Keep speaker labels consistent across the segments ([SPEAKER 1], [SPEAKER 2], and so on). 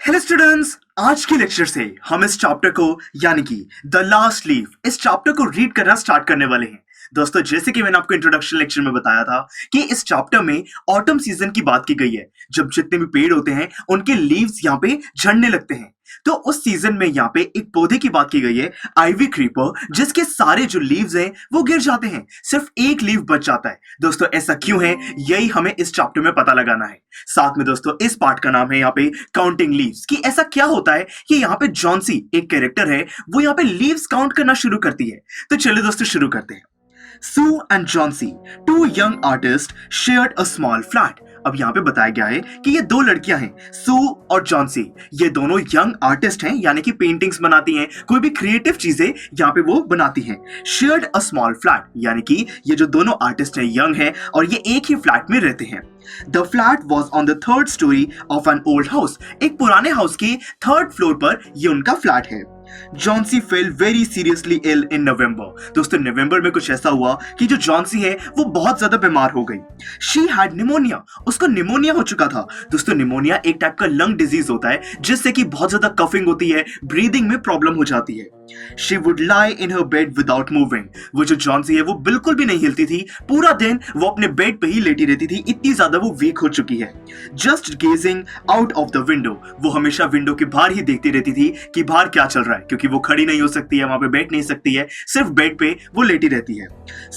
[SPEAKER 1] Hello students, आज के lecture से हम इस चैप्टर को यानी कि द लास्ट लीफ इस चैप्टर को रीड करना स्टार्ट करने वाले हैं। दोस्तों, जैसे कि मैंने आपको इंट्रोडक्शन लेक्चर में बताया था कि इस चैप्टर में ऑटम सीजन की बात की गई है, जब जितने भी पेड़ होते हैं उनके लीव्स यहाँ पे झड़ने लगते हैं। तो उस सीजन में यहाँ पे एक पौधे की बात की गई है, आइवी क्रीपर, जिसके सारे जो लीव्स हैं वो गिर जाते हैं, सिर्फ एक लीव बच जाता है। दोस्तों, ऐसा क्यों है, यही हमें इस चैप्टर में पता लगाना है। साथ में दोस्तों, इस पार्ट का नाम है यहाँ पे काउंटिंग लीव्स, कि ऐसा क्या होता है कि यहाँ पे जॉन्सी एक कैरेक्टर है, वो यहाँ पे लीव्स काउंट करना शुरू करती है। तो चलिए दोस्तों, शुरू करते हैं। Sue and Johnsy, two young artists, shared a small flat. अब यहाँ पे बताया गया है कि ये दो लड़कियां हैं, सू और जॉन्सी। ये दोनों यंग आर्टिस्ट हैं, यानी कि पेंटिंग्स बनाती हैं, कोई भी क्रिएटिव चीजें यहाँ पे वो बनाती हैं। शेयर्ड अ स्मॉल फ्लैट, यानी कि ये जो दोनों आर्टिस्ट हैं यंग हैं और ये एक ही फ्लैट में रहते हैं। The flat was on the third story of an old house. एक पुराने हाउस के थर्ड फ्लोर पर ये उनका फ्लैट है। Johnsy fell very seriously ill in November. दोस्तों, नवंबर में कुछ ऐसा हुआ कि जो जॉन्सी है वो बहुत ज्यादा बीमार हो गई। शी हैड निमोनिया, उसको निमोनिया हो चुका था। दोस्तों, निमोनिया एक टाइप का लंग डिजीज होता है जिससे कि बहुत ज्यादा कफिंग होती है, ब्रीदिंग में प्रॉब्लम हो जाती है। She would lie in her bed without moving. वो जो जॉन्सी है वो बिल्कुल भी नहीं हिलती थी, पूरा दिन वो अपने बेड पे ही लेटी रहती थी, इतनी ज्यादा वो वीक हो चुकी है। Just gazing out of the window, वो हमेशा विंडो के बाहर ही देखती रहती थी कि बाहर क्या चल रहा है, क्योंकि वो खड़ी नहीं हो सकती है, वहां पे बैठ नहीं सकती है, सिर्फ बेड पे वो लेटी रहती है।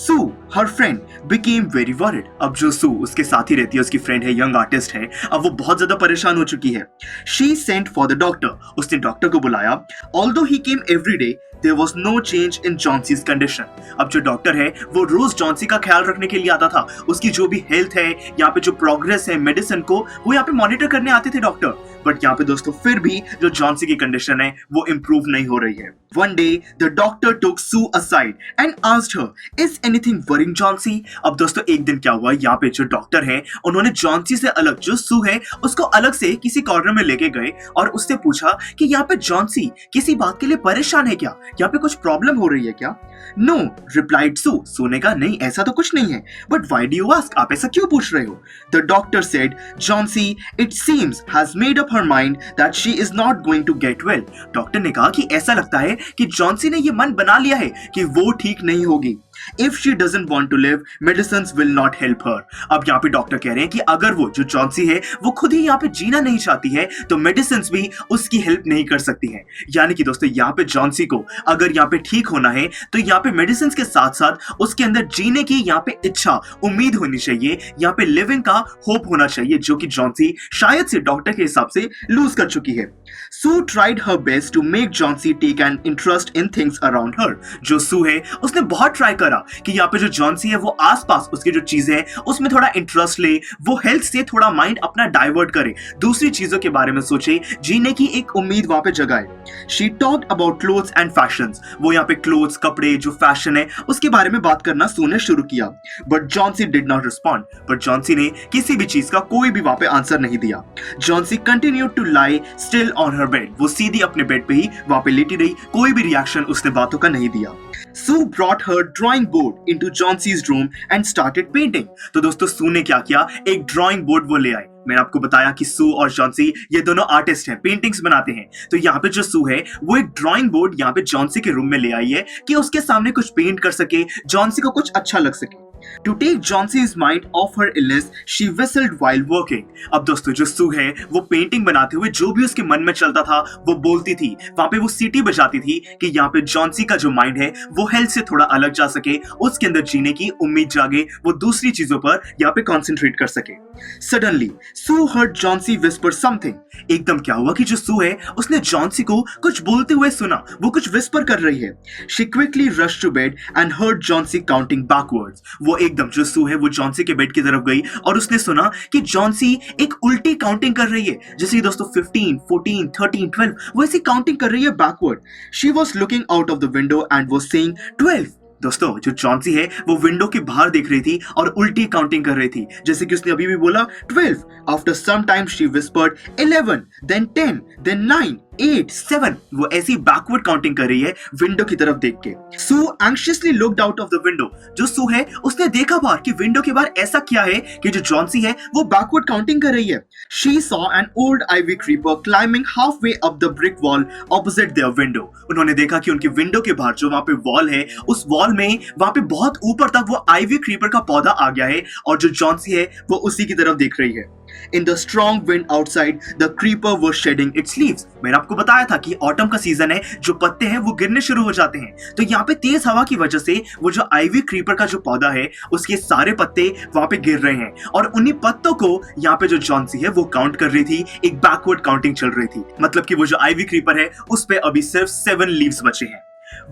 [SPEAKER 1] Sue, her friend, became very worried. अब जो सू उसके साथ ही रहती है, उसकी फ्रेंड है, यंग आर्टिस्ट है, अब वो बहुत ज्यादा परेशान हो चुकी है। She sent for the doctor, उसने डॉक्टर को बुलाया। Although he came every day, there was no change in Johnson's condition. अब जो डॉक्टर है वो रोज जॉन्सी का ख्याल रखने के लिए आता था, उसकी जो भी हेल्थ है, यहाँ पे जो प्रोग्रेस है मेडिसिन को, वो यहाँ पे मॉनिटर करने आते थे डॉक्टर। बट यहाँ पे दोस्तों फिर भी जो जॉन्सी की कंडीशन है वो इंप्रूव नहीं हो रही है। One day the doctor took Sue aside and asked her, "Is anything worrying Johnsy?" अब दोस्तों एक दिन क्या हुआ, यहाँ पे जो डॉक्टर है उन्होंने जॉन्सी से अलग जो सू है उसको अलग से किसी कॉर्नर में लेके गए और उससे पूछा कि यहाँ पे जॉन्सी किसी बात के लिए परेशान है क्या, यहाँ पे कुछ प्रॉब्लम हो रही है क्या? नो, रिप्लाइड सू। सू ने कहा नहीं, ऐसा तो कुछ नहीं है। But why do you ask, आप ऐसा क्यों पूछ रहे हो? The doctor said, Johnsy it seems has made up her mind that she is not going to get well. Doctor ने कहा कि ऐसा लगता है कि जॉन्सी ने ये मन बना लिया है कि वो ठीक नहीं होगी। If she doesn't want to live, medicines will not help her. अब यहाँ पे डॉक्टर कह रहे हैं कि अगर वो जो जॉन्सी है वो खुद ही यहाँ पे जीना नहीं चाहती है तो मेडिसिन्स भी उसकी हेल्प नहीं कर सकती हैं। यानी कि दोस्तों यहाँ पे जॉन्सी को अगर यहाँ पे ठीक होना है तो यहाँ पे मेडिसिन्स के साथ साथ उसके अंदर जीने की यहाँ पे इच्छा, उम्मीद होनी चाहिए, यहाँ पे लिविंग का होप होना चाहिए, जो कि जॉन्सी शायद से डॉक्टर के हिसाब से लूज कर चुकी है। Sue tried her best to make Johnsy take an interest in things around her. जो सू है उसने बहुत ट्राई करा कि यहाँ पे जो जॉन्सी है वो आसपास उसकी जो चीजें हैं उसमें थोड़ा इंटरेस्ट ले, वो हेल्थ से थोड़ा माइंड अपना डाइवर्ट करे, दूसरी चीजों के बारे में सोचे, जीने की एक उम्मीद वहां पे जगाए। She talked about clothes and fashions. वो यहाँ पे क्लोथ्स, कपड़े, जो फैशन है उसके बारे में बात करना सू ने शुरू किया। But Johnsy did not respond, but Johnsy ने किसी भी चीज का कोई भी वहां पे आंसर नहीं दिया। Johnsy continued to lie still on her bed, वो सीधी अपने बेड पे ही वहां पे लेटी रही, कोई भी रिएक्शन उसने बातों का नहीं दिया। Sue brought her drawing board into Johnson's room and started painting. तो दोस्तों सू ने क्या किया, एक ड्राइंग बोर्ड वो ले आए। मैंने आपको बताया कि सू और जॉन्सी ये दोनों आर्टिस्ट हैं, पेंटिंग्स बनाते हैं। तो यहाँ पे जो सू है वो एक ड्राइंग बोर्ड यहाँ पे जॉन्सी के रूम में ले आई है कि उसके सामने कुछ पेंट कर सके, जॉन्सी को कुछ अच्छा लग सके। To take Johnson's mind off her illness, she whistled while working. अब दोस्तों जो सू है वो पेंटिंग बनाते हुए जो भी उसके मन में चलता था वो बोलती थी, वहां पे वो सीटी बजाती थी कि यहाँ पे जॉन्सी का जो माइंड है वो हेल्थ से थोड़ा अलग जा सके, उसके अंदर जीने की उम्मीद जागे, वो दूसरी चीजों पर यहाँ पे कॉन्सेंट्रेट कर सके। Suddenly, Sue heard Johnsy whisper something. एकदम क्या हुआ कि जो सू है उसने जॉन्सी को कुछ बोलते हुए सुना, वो कुछ विस्पर कर रही है। She quickly rushed to bed and heard Johnsy counting backwards. वो एकदम जो सू है वो जॉन्सी के बेड की तरफ गई और उसने सुना कि जॉन्सी एक उल्टी काउंटिंग कर रही है, जैसे दोस्तों 15, 14, 13, 12 वो ऐसी काउंटिंग कर रही है backward. She was looking out of the window and was saying 12. दोस्तों जो जॉन्सी है वो विंडो के बाहर देख रही थी और उल्टी काउंटिंग कर रही थी, जैसे कि उसने अभी भी बोला 12. After some time she whispered 11, then 10, then 9. 8, 7 वो ऐसी बैकवर्ड काउंटिंग कर रही है विंडो की तरफ देख के। Sue anxiously looked out of the window. जो सू है उसने देखा बाहर कि विंडो के बाहर ऐसा क्या है कि जो जॉन्सी है वो बैकवर्ड काउंटिंग कर रही है। She saw an old ivy creeper climbing half way up the brick wall opposite their window. उन्होंने देखा कि उनकी विंडो के बाहर जो वहां पे वॉल है उस वॉल में वहां पे बहुत ऊपर तक वो आइवी क्रीपर का पौधा आ गया है और जो जॉन्सी है वो उसी की तरफ देख रही है। In the strong wind outside, the creeper was shedding its leaves. मैंने आपको बताया था कि ऑटम का सीजन है, जो पत्ते हैं वो गिरने शुरू हो जाते हैं। तो यहाँ पे तेज हवा की वजह से वो जो आइवी क्रीपर का जो पौधा है उसके सारे पत्ते वहां पे गिर रहे हैं और उन्हीं पत्तों को यहाँ पे जो जॉन्सी है वो काउंट कर रही थी। एक बैकवर्ड काउंटिंग चल रही थी, मतलब कि वो जो आइवी क्रीपर है उस पे अभी सिर्फ 7 लीव्स बचे हैं।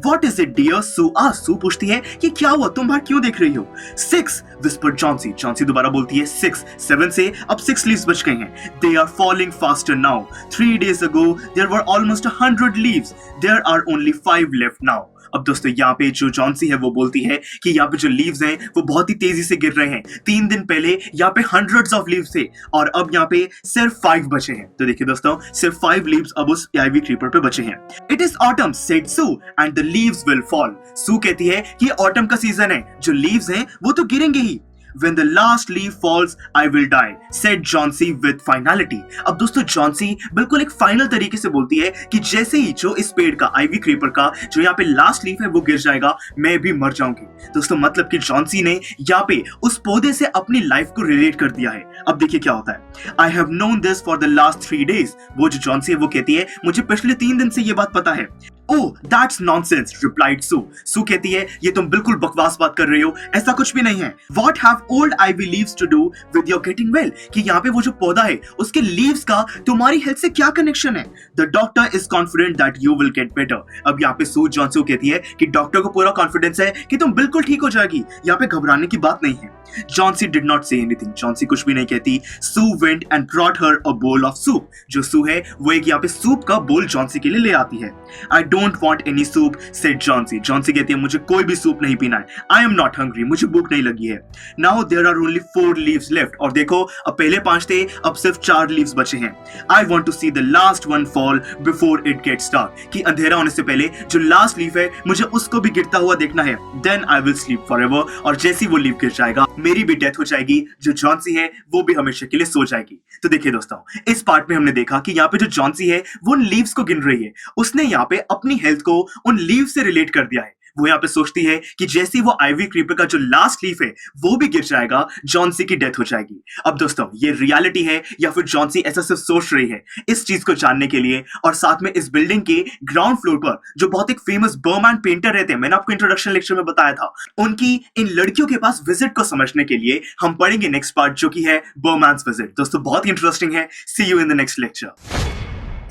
[SPEAKER 1] What is it, dear? सू पूछती है कि क्या हुआ, तुम बाहर क्यों देख रही हो? 6 whispered जॉन्सी। जॉन्सी दोबारा बोलती है 6। 7 से अब 6 leaves बच गए हैं। They are falling faster now. 3 days ago there were almost 100 leaves. There are only 5 left now. अब दोस्तों यहाँ पे जो जॉन्सी है वो बोलती है कि यहाँ पे जो लीव्स हैं वो बहुत ही तेजी से गिर रहे हैं। 3 दिन पहले यहाँ पे हंड्रेड्स ऑफ लीव्स थे और अब यहाँ पे सिर्फ 5 बचे हैं। तो देखिए दोस्तों, सिर्फ 5 लीव्स अब उस आइवी क्रीपर पे बचे हैं। It is autumn said Sue and the leaves will fall. Sue कहती है कि ऑटम का सीजन है, जो लीव्स हैं वो तो गिरेंगे ही। When the last leaf falls, I will die, said Jauncey with finality. अब दोस्तों जॉन्सी बिल्कुल एक फाइनल तरीके से बोलती है कि जैसे ही जो इस पेड़ का आइवी क्रीपर का जो यहाँ पे लास्ट लीफ है वो गिर जाएगा, मैं भी मर जाऊंगी। दोस्तों मतलब कि जॉन्सी ने यहाँ पे उस पौधे से अपनी लाइफ को रिलेट कर दिया है। अब देखिए क्या होता है। I have known this for the last 3 days. वो जो जॉन्सी है वो कहती है मुझे पिछले 3 दिन से ये बात पता है। Oh, that's nonsense, replied Sue. Sue कहती है ये तुम बिल्कुल बकवास बात कर रही हो, ऐसा कुछ भी नहीं है। What have old ivy leaves to do with your getting well? कि यहाँ पे वो जो पौधा है उसके leaves का तुम्हारी हेल्थ से क्या कनेक्शन है? The doctor is confident that you will get better. अब यहाँ पे Sue जॉन्सी कहती है कि डॉक्टर को पूरा कॉन्फिडेंस है कि तुम बिल्कुल ठीक हो जाएगी, यहाँ पे घबराने की बात नहीं है। Jauncey did not say anything. Jauncey कुछ भी नहीं कहती। Sue went and brought her a bowl of soup. जो Sue है वो एक यहाँ पे सूप का बोल जॉन्सी के लिए ले आती है। I don't want any soup, said Jauncey. Jauncey कहती है मुझे कोई भी सूप नहीं पीना है। I am not hungry. मुझे भूख नहीं लगी है। Now there are only 4 leaves left. और देखो अब पहले 5 थे, अब सिर्फ 4 leaves बचे हैं। I want to see the last one fall before it gets dark. कि अंधेरा होने से पहले जो लास्ट लीफ है मुझे उसको भी गिरता हुआ देखना है। Then I will sleep forever. और जैसी वो लीफ गिर जाएगा मेरी भी डेथ हो जाएगी, जो जॉन्सी है वो भी हमेशा के लिए सो जाएगी। तो देखिए दोस्तों, इस पार्ट में हमने देखा कि यहाँ पे जो जॉन्सी है वो उन लीव्स को गिन रही है। उसने यहाँ पे अपनी हेल्थ को उन लीव से रिलेट कर दिया है। वो यहाँ पे सोचती है कि जैसे वो आइवी क्रीपर का जो लास्ट लीफ है वो भी गिर जाएगा, जॉन्सी की डेथ हो जाएगी। अब दोस्तों ये रियलिटी है या फिर जॉन्सी ऐसा सिर्फ सोच रही है? इस चीज को जानने के लिए और साथ में इस बिल्डिंग के ग्राउंड फ्लोर पर जो बहुत एक फेमस बर्मैन पेंटर रहते हैं, मैंने आपको इंट्रोडक्शन लेक्चर में बताया था, उनकी इन लड़कियों के पास विजिट को समझने के लिए हम पढ़ेंगे नेक्स्ट पार्ट जो कि है बर्मैन्स विजिट। दोस्तों बहुत इंटरेस्टिंग है। See you in the next lecture.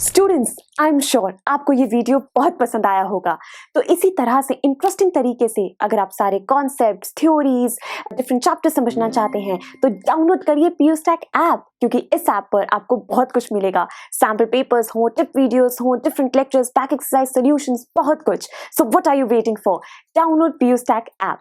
[SPEAKER 2] Students, I am sure आपको ये वीडियो बहुत पसंद आया होगा। तो इसी तरह से इंटरेस्टिंग तरीके से अगर आप सारे कॉन्सेप्ट्स, थ्योरीज, डिफरेंट चैप्टर समझना चाहते हैं तो डाउनलोड करिए PuStack ऐप, क्योंकि इस ऐप पर आपको बहुत कुछ मिलेगा। सैम्पल पेपर्स हो, टिप वीडियोस हो, different lectures, back exercise solutions, बहुत कुछ। So what are you waiting for? Download PuStack app.